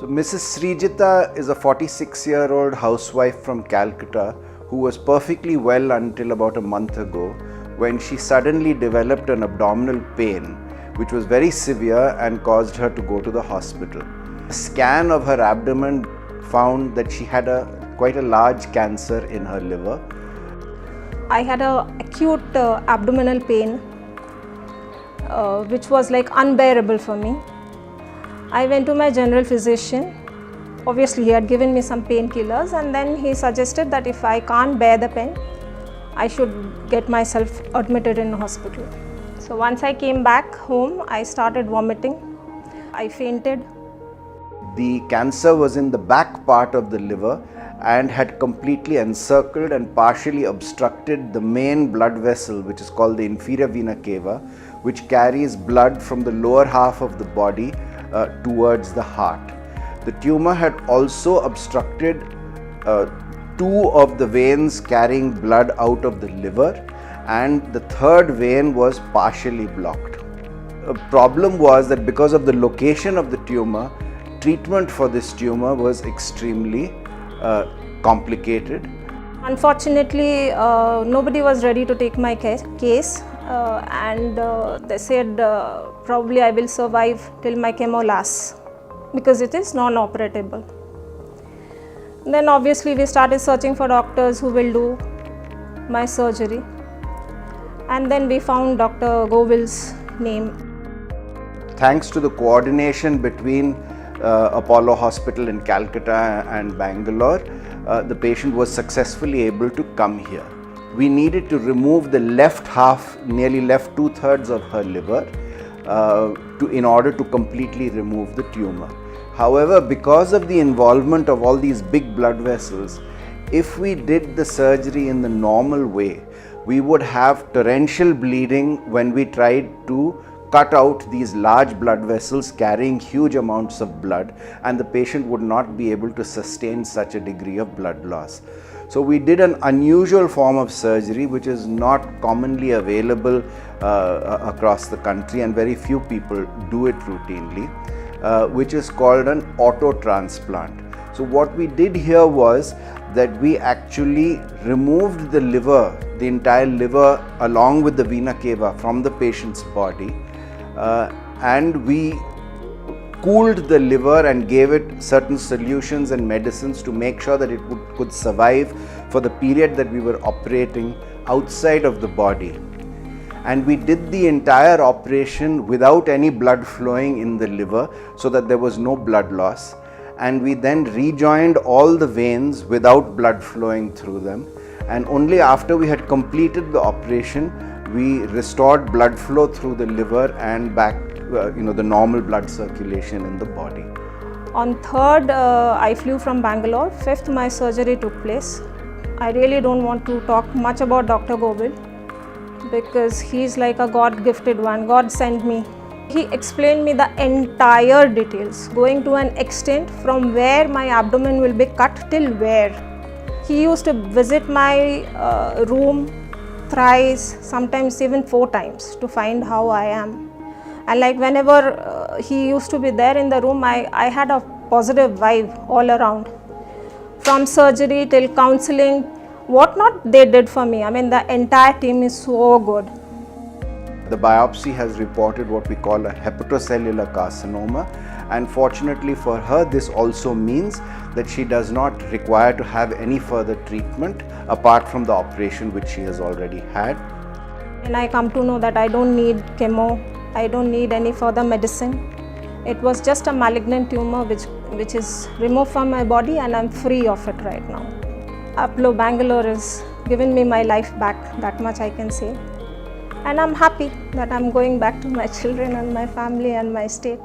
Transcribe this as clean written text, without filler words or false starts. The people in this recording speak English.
Mrs. Srijita is a 46-year-old housewife from Calcutta who was perfectly well until about a month ago when she suddenly developed an abdominal pain which was very severe and caused her to go to the hospital. A scan of her abdomen found that she had quite a large cancer in her liver. I had an acute abdominal pain which was like unbearable for me. I went to my general physician. Obviously he had given me some painkillers, and then he suggested that if I can't bear the pain, I should get myself admitted in hospital. So once I came back home, I started vomiting. I fainted. The cancer was in the back part of the liver and had completely encircled and partially obstructed the main blood vessel, which is called the inferior vena cava, which carries blood from the lower half of the body towards the heart. The tumor had also obstructed two of the veins carrying blood out of the liver, and the third vein was partially blocked. The problem was that because of the location of the tumor, treatment for this tumor was extremely complicated. Unfortunately, nobody was ready to take my case, and they said probably I will survive till my chemo lasts because it is non-operatable. Then obviously we started searching for doctors who will do my surgery, and then we found Dr. Goville's name. Thanks to the coordination between Apollo Hospital in Calcutta and Bangalore, the patient was successfully able to come here. We needed to remove the left half, nearly left 2/3 of her liver in order to completely remove the tumor. However, because of the involvement of all these big blood vessels, if we did the surgery in the normal way, we would have torrential bleeding when we tried to cut out these large blood vessels carrying huge amounts of blood, and the patient would not be able to sustain such a degree of blood loss. So we did an unusual form of surgery which is not commonly available across the country, and very few people do it routinely, which is called an auto transplant. So what we did here was that we actually removed the liver, the entire liver along with the vena cava from the patient's body, and we cooled the liver and gave it certain solutions and medicines to make sure that it could survive for the period that we were operating outside of the body. And we did the entire operation without any blood flowing in the liver, so that there was no blood loss. And we then rejoined all the veins without blood flowing through them. And only after we had completed the operation, we restored blood flow through the liver and back the normal blood circulation in the body. On 3rd, I flew from Bangalore. 5th, my surgery took place. I really don't want to talk much about Dr. Goville because he's like a God-gifted one. God sent me. He explained me the entire details, going to an extent from where my abdomen will be cut till where. He used to visit my room thrice, sometimes even 4 times to find how I am. And like whenever he used to be there in the room, I had a positive vibe all around. From surgery till counseling, what not they did for me. I mean, the entire team is so good. The biopsy has reported what we call a hepatocellular carcinoma, and fortunately for her, this also means that she does not require to have any further treatment apart from the operation which she has already had. And I come to know that I don't need chemo, I don't need any further medicine. It was just a malignant tumor which is removed from my body, and I'm free of it right now. Apollo Bangalore has given me my life back, that much I can say. And I'm happy that I'm going back to my children and my family and my state.